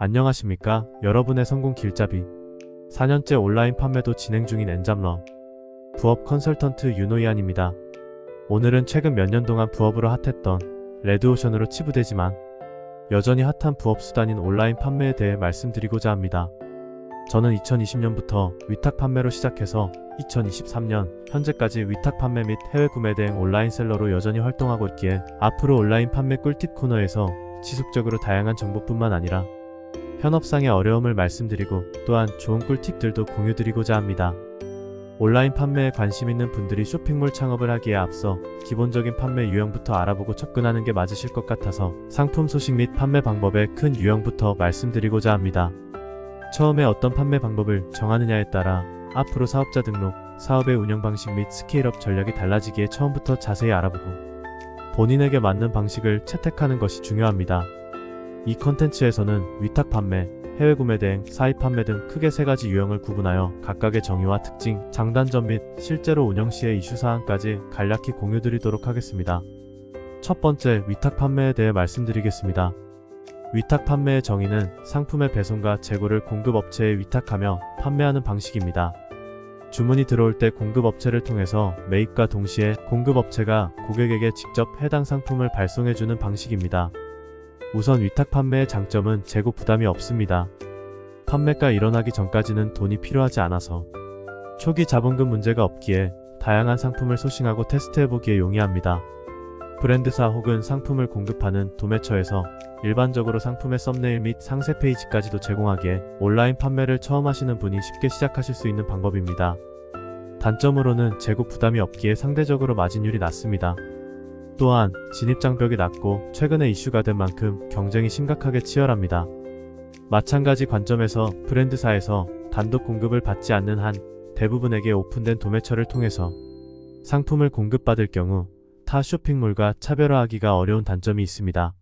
안녕하십니까? 여러분의 성공 길잡이 4년째 온라인 판매도 진행 중인 엔잡러 부업 컨설턴트 윤호이안입니다. 오늘은 최근 몇 년 동안 부업으로 핫했던 레드오션으로 치부되지만 여전히 핫한 부업 수단인 온라인 판매에 대해 말씀드리고자 합니다. 저는 2020년부터 위탁 판매로 시작해서 2023년 현재까지 위탁 판매 및 해외 구매 대행 온라인 셀러로 여전히 활동하고 있기에 앞으로 온라인 판매 꿀팁 코너에서 지속적으로 다양한 정보뿐만 아니라 현업상의 어려움을 말씀드리고 또한 좋은 꿀팁들도 공유드리고자 합니다. 온라인 판매에 관심 있는 분들이 쇼핑몰 창업을 하기에 앞서 기본적인 판매 유형부터 알아보고 접근하는 게 맞으실 것 같아서 상품 소식 및 판매 방법의 큰 유형부터 말씀드리고자 합니다. 처음에 어떤 판매 방법을 정하느냐에 따라 앞으로 사업자 등록, 사업의 운영 방식 및 스케일업 전략이 달라지기에 처음부터 자세히 알아보고 본인에게 맞는 방식을 채택하는 것이 중요합니다. 이 컨텐츠에서는 위탁 판매, 해외 구매 대행, 사입 판매 등 크게 세 가지 유형을 구분하여 각각의 정의와 특징, 장단점 및 실제로 운영 시의 이슈사항까지 간략히 공유드리도록 하겠습니다. 첫 번째, 위탁 판매에 대해 말씀드리겠습니다. 위탁 판매의 정의는 상품의 배송과 재고를 공급업체에 위탁하며 판매하는 방식입니다. 주문이 들어올 때 공급업체를 통해서 매입과 동시에 공급업체가 고객에게 직접 해당 상품을 발송해주는 방식입니다. 우선 위탁 판매의 장점은 재고 부담이 없습니다. 판매가 일어나기 전까지는 돈이 필요하지 않아서 초기 자본금 문제가 없기에 다양한 상품을 소싱하고 테스트해보기에 용이합니다. 브랜드사 혹은 상품을 공급하는 도매처에서 일반적으로 상품의 썸네일 및 상세 페이지까지도 제공하기에 온라인 판매를 처음 하시는 분이 쉽게 시작하실 수 있는 방법입니다. 단점으로는 재고 부담이 없기에 상대적으로 마진율이 낮습니다. 또한 진입장벽이 낮고 최근에 이슈가 된 만큼 경쟁이 심각하게 치열합니다. 마찬가지 관점에서 브랜드사에서 단독 공급을 받지 않는 한 대부분에게 오픈된 도매처를 통해서 상품을 공급받을 경우 타 쇼핑몰과 차별화하기가 어려운 단점이 있습니다.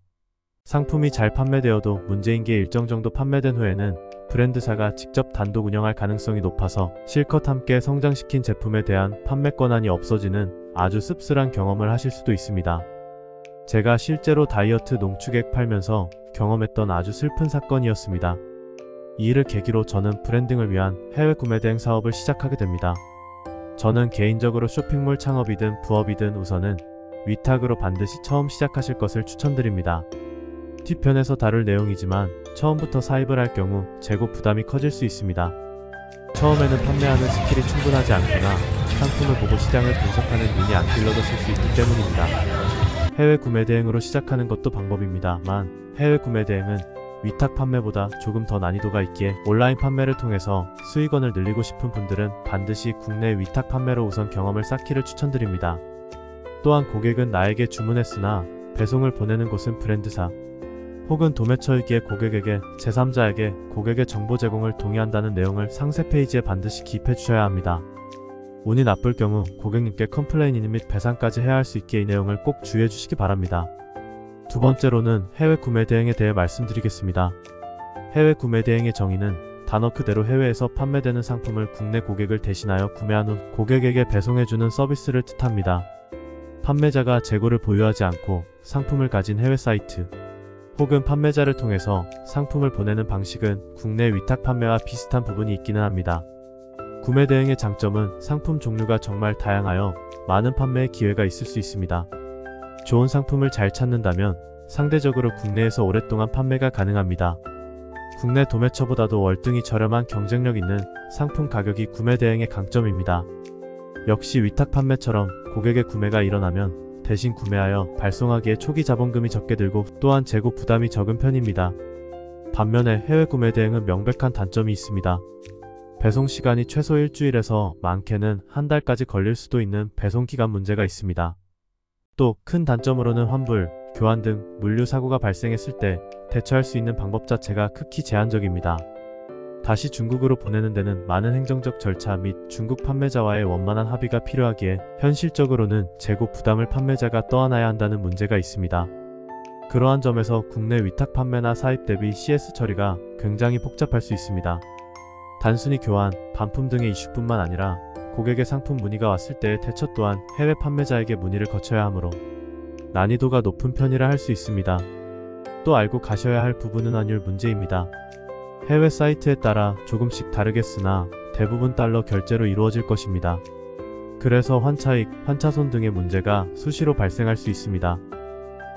상품이 잘 판매되어도 문제인 게 일정 정도 판매된 후에는 브랜드사가 직접 단독 운영할 가능성이 높아서 실컷 함께 성장시킨 제품에 대한 판매 권한이 없어지는 아주 씁쓸한 경험을 하실 수도 있습니다. 제가 실제로 다이어트 농축액 팔면서 경험했던 아주 슬픈 사건이었습니다. 이 일을 계기로 저는 브랜딩을 위한 해외 구매 대행 사업을 시작하게 됩니다. 저는 개인적으로 쇼핑몰 창업이든 부업이든 우선은 위탁으로 반드시 처음 시작하실 것을 추천드립니다. 뒤편에서 다룰 내용이지만 처음부터 사입을 할 경우 재고 부담이 커질 수 있습니다. 처음에는 판매하는 스킬이 충분하지 않거나 상품을 보고 시장을 분석하는 눈이 안 길러졌을 수 있기 때문입니다. 해외 구매 대행으로 시작하는 것도 방법입니다만 해외 구매 대행은 위탁 판매보다 조금 더 난이도가 있기에 온라인 판매를 통해서 수익원을 늘리고 싶은 분들은 반드시 국내 위탁 판매로 우선 경험을 쌓기를 추천드립니다. 또한 고객은 나에게 주문했으나 배송을 보내는 곳은 브랜드사 혹은 도매처이기에 고객에게 제3자에게 고객의 정보 제공을 동의한다는 내용을 상세 페이지에 반드시 기입해 주셔야 합니다. 운이 나쁠 경우 고객님께 컴플레인 및 배상까지 해야 할 수 있기에 이 내용을 꼭 주의해 주시기 바랍니다. 두 번째로는 해외 구매 대행에 대해 말씀드리겠습니다. 해외 구매 대행의 정의는 단어 그대로 해외에서 판매되는 상품을 국내 고객을 대신하여 구매한 후 고객에게 배송해주는 서비스를 뜻합니다. 판매자가 재고를 보유하지 않고 상품을 가진 해외 사이트 혹은 판매자를 통해서 상품을 보내는 방식은 국내 위탁 판매와 비슷한 부분이 있기는 합니다. 구매 대행의 장점은 상품 종류가 정말 다양하여 많은 판매의 기회가 있을 수 있습니다. 좋은 상품을 잘 찾는다면 상대적으로 국내에서 오랫동안 판매가 가능합니다. 국내 도매처보다도 월등히 저렴한 경쟁력 있는 상품 가격이 구매 대행의 강점입니다. 역시 위탁 판매처럼 고객의 구매가 일어나면 대신 구매하여 발송하기에 초기 자본금이 적게 들고 또한 재고 부담이 적은 편입니다. 반면에 해외 구매 대행은 명백한 단점이 있습니다. 배송 시간이 최소 일주일에서 많게는 한 달까지 걸릴 수도 있는 배송 기간 문제가 있습니다. 또 큰 단점으로는 환불, 교환 등 물류 사고가 발생했을 때 대처할 수 있는 방법 자체가 극히 제한적입니다. 다시 중국으로 보내는 데는 많은 행정적 절차 및 중국 판매자와의 원만한 합의가 필요하기에 현실적으로는 재고 부담을 판매자가 떠안아야 한다는 문제가 있습니다. 그러한 점에서 국내 위탁 판매나 사입 대비 CS 처리가 굉장히 복잡할 수 있습니다. 단순히 교환, 반품 등의 이슈뿐만 아니라 고객의 상품 문의가 왔을 때의 대처 또한 해외 판매자에게 문의를 거쳐야 하므로 난이도가 높은 편이라 할 수 있습니다. 또 알고 가셔야 할 부분은 환율 문제입니다. 해외 사이트에 따라 조금씩 다르겠으나 대부분 달러 결제로 이루어질 것입니다. 그래서 환차익, 환차손 등의 문제가 수시로 발생할 수 있습니다.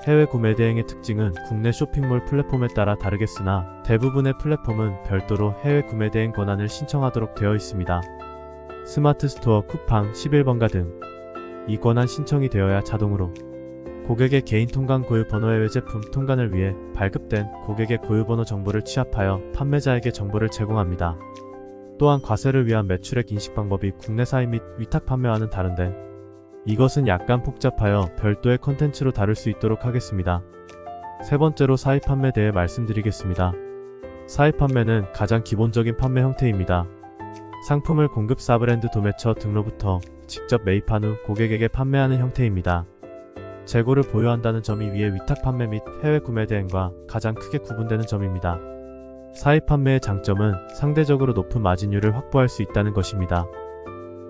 해외 구매 대행의 특징은 국내 쇼핑몰 플랫폼에 따라 다르겠으나 대부분의 플랫폼은 별도로 해외 구매 대행 권한을 신청하도록 되어 있습니다. 스마트 스토어, 쿠팡, 11번가 등 이 권한 신청이 되어야 자동으로 고객의 개인 통관 고유 번호 해외 제품 통관을 위해 발급된 고객의 고유 번호 정보를 취합하여 판매자에게 정보를 제공합니다. 또한 과세를 위한 매출액 인식 방법이 국내사입 및 위탁 판매와는 다른데 이것은 약간 복잡하여 별도의 컨텐츠로 다룰 수 있도록 하겠습니다. 세 번째로 사입 판매에 대해 말씀드리겠습니다. 사입 판매는 가장 기본적인 판매 형태입니다. 상품을 공급사 브랜드 도매처 등로부터 직접 매입한 후 고객에게 판매하는 형태입니다. 재고를 보유한다는 점이 위의 위탁 판매 및 해외 구매 대행과 가장 크게 구분되는 점입니다. 사입 판매의 장점은 상대적으로 높은 마진율을 확보할 수 있다는 것입니다.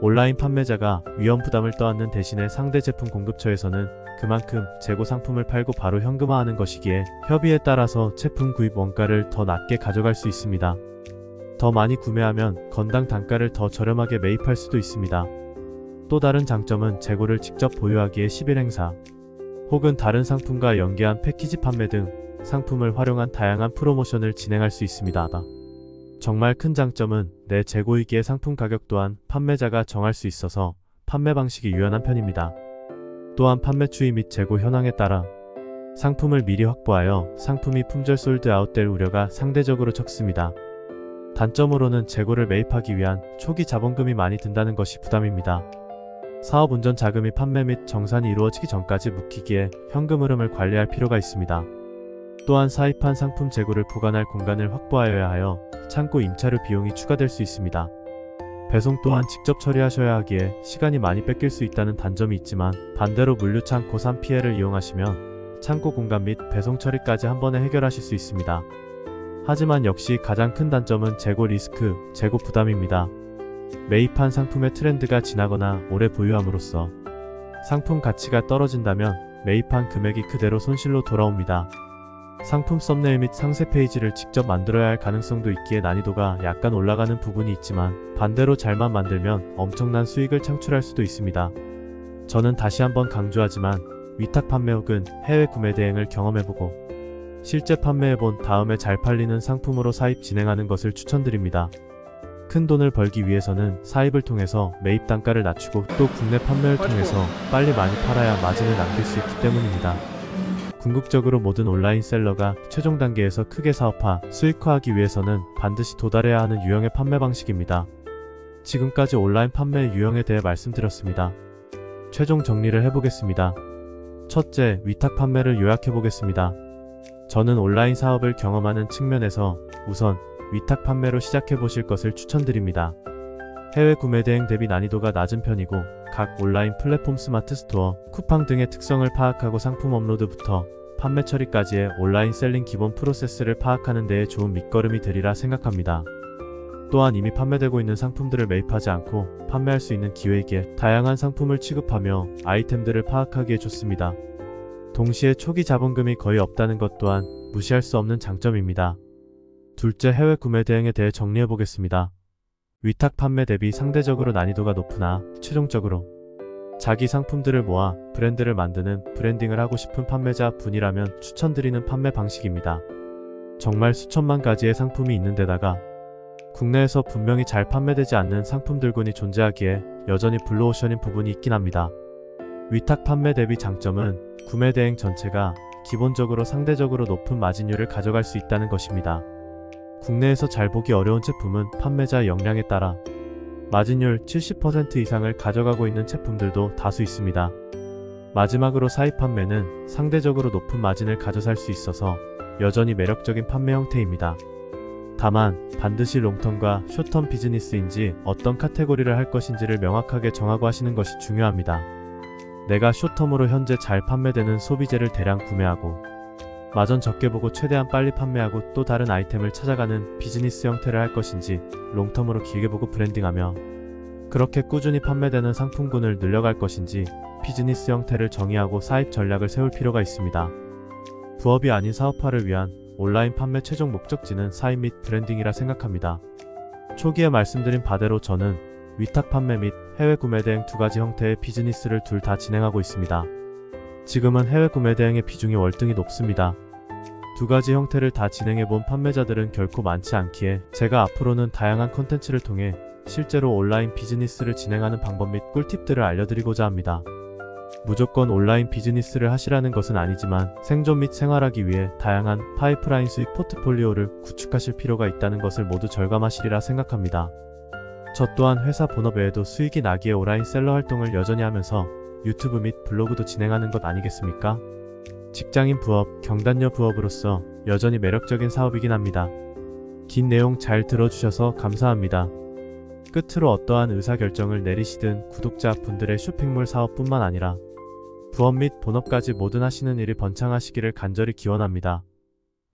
온라인 판매자가 위험 부담을 떠안는 대신에 상대 제품 공급처에서는 그만큼 재고 상품을 팔고 바로 현금화하는 것이기에 협의에 따라서 제품 구입 원가를 더 낮게 가져갈 수 있습니다. 더 많이 구매하면 건당 단가를 더 저렴하게 매입할 수도 있습니다. 또 다른 장점은 재고를 직접 보유하기에 10일 행사 혹은 다른 상품과 연계한 패키지 판매 등 상품을 활용한 다양한 프로모션을 진행할 수 있습니다. 정말 큰 장점은 내 재고이기에 상품 가격 또한 판매자가 정할 수 있어서 판매 방식이 유연한 편입니다. 또한 판매 추이 및 재고 현황에 따라 상품을 미리 확보하여 상품이 품절 솔드아웃 될 우려가 상대적으로 적습니다. 단점으로는 재고를 매입하기 위한 초기 자본금이 많이 든다는 것이 부담입니다. 사업 운전 자금이 판매 및 정산이 이루어지기 전까지 묵히기에 현금 흐름을 관리할 필요가 있습니다. 또한 사입한 상품 재고를 보관할 공간을 확보하여야 하여 창고 임차료 비용이 추가될 수 있습니다. 배송 또한 직접 처리하셔야 하기에 시간이 많이 뺏길 수 있다는 단점이 있지만 반대로 물류창고 3PL을 이용하시면 창고 공간 및 배송 처리까지 한 번에 해결하실 수 있습니다. 하지만 역시 가장 큰 단점은 재고 리스크, 재고 부담입니다. 매입한 상품의 트렌드가 지나거나 오래 보유함으로써 상품 가치가 떨어진다면 매입한 금액이 그대로 손실로 돌아옵니다. 상품 썸네일 및 상세 페이지를 직접 만들어야 할 가능성도 있기에 난이도가 약간 올라가는 부분이 있지만 반대로 잘만 만들면 엄청난 수익을 창출할 수도 있습니다. 저는 다시 한번 강조하지만 위탁 판매 혹은 해외 구매 대행을 경험해보고 실제 판매해본 다음에 잘 팔리는 상품으로 사입 진행하는 것을 추천드립니다. 큰 돈을 벌기 위해서는 사입을 통해서 매입 단가를 낮추고 또 국내 판매를 통해서 빨리 많이 팔아야 마진을 남길 수 있기 때문입니다. 궁극적으로 모든 온라인 셀러가 최종 단계에서 크게 사업화, 수익화하기 위해서는 반드시 도달해야 하는 유형의 판매 방식입니다. 지금까지 온라인 판매의 유형에 대해 말씀드렸습니다. 최종 정리를 해보겠습니다. 첫째, 위탁 판매를 요약해보겠습니다. 저는 온라인 사업을 경험하는 측면에서 우선 위탁 판매로 시작해보실 것을 추천드립니다. 해외 구매 대행 대비 난이도가 낮은 편이고 각 온라인 플랫폼 스마트 스토어, 쿠팡 등의 특성을 파악하고 상품 업로드부터 판매 처리까지의 온라인 셀링 기본 프로세스를 파악하는 데에 좋은 밑거름이 되리라 생각합니다. 또한 이미 판매되고 있는 상품들을 매입하지 않고 판매할 수 있는 기회이기에 다양한 상품을 취급하며 아이템들을 파악하기에 좋습니다. 동시에 초기 자본금이 거의 없다는 것 또한 무시할 수 없는 장점입니다. 둘째, 해외 구매 대행에 대해 정리해보겠습니다. 위탁 판매 대비 상대적으로 난이도가 높으나 최종적으로 자기 상품들을 모아 브랜드를 만드는 브랜딩을 하고 싶은 판매자 분이라면 추천드리는 판매 방식입니다. 정말 수천만 가지의 상품이 있는 데다가 국내에서 분명히 잘 판매되지 않는 상품들군이 존재하기에 여전히 블루오션인 부분이 있긴 합니다. 위탁 판매 대비 장점은 구매 대행 전체가 기본적으로 상대적으로 높은 마진율을 가져갈 수 있다는 것입니다. 국내에서 잘 보기 어려운 제품은 판매자 역량에 따라 마진율 70% 이상을 가져가고 있는 제품들도 다수 있습니다. 마지막으로 사입 판매는 상대적으로 높은 마진을 가져살 수 있어서 여전히 매력적인 판매 형태입니다. 다만 반드시 롱텀과 숏텀 비즈니스인지 어떤 카테고리를 할 것인지를 명확하게 정하고 하시는 것이 중요합니다. 내가 숏텀으로 현재 잘 판매되는 소비재를 대량 구매하고 마전 적게 보고 최대한 빨리 판매하고 또 다른 아이템을 찾아가는 비즈니스 형태를 할 것인지 롱텀으로 길게 보고 브랜딩하며 그렇게 꾸준히 판매되는 상품군을 늘려갈 것인지 비즈니스 형태를 정의하고 사입 전략을 세울 필요가 있습니다. 부업이 아닌 사업화를 위한 온라인 판매 최종 목적지는 사입 및 브랜딩이라 생각합니다. 초기에 말씀드린 바대로 저는 위탁 판매 및 해외 구매 대행 두 가지 형태의 비즈니스를 둘 다 진행하고 있습니다. 지금은 해외 구매 대행의 비중이 월등히 높습니다. 두 가지 형태를 다 진행해본 판매자들은 결코 많지 않기에 제가 앞으로는 다양한 컨텐츠를 통해 실제로 온라인 비즈니스를 진행하는 방법 및 꿀팁들을 알려드리고자 합니다. 무조건 온라인 비즈니스를 하시라는 것은 아니지만 생존 및 생활하기 위해 다양한 파이프라인 수익 포트폴리오를 구축하실 필요가 있다는 것을 모두 절감하시리라 생각합니다. 저 또한 회사 본업 외에도 수익이 나기에 온라인 셀러 활동을 여전히 하면서 유튜브 및 블로그도 진행하는 것 아니겠습니까? 직장인 부업, 경단녀 부업으로서 여전히 매력적인 사업이긴 합니다. 긴 내용 잘 들어주셔서 감사합니다. 끝으로 어떠한 의사결정을 내리시든 구독자 분들의 쇼핑몰 사업뿐만 아니라 부업 및 본업까지 모든 하시는 일이 번창하시기를 간절히 기원합니다.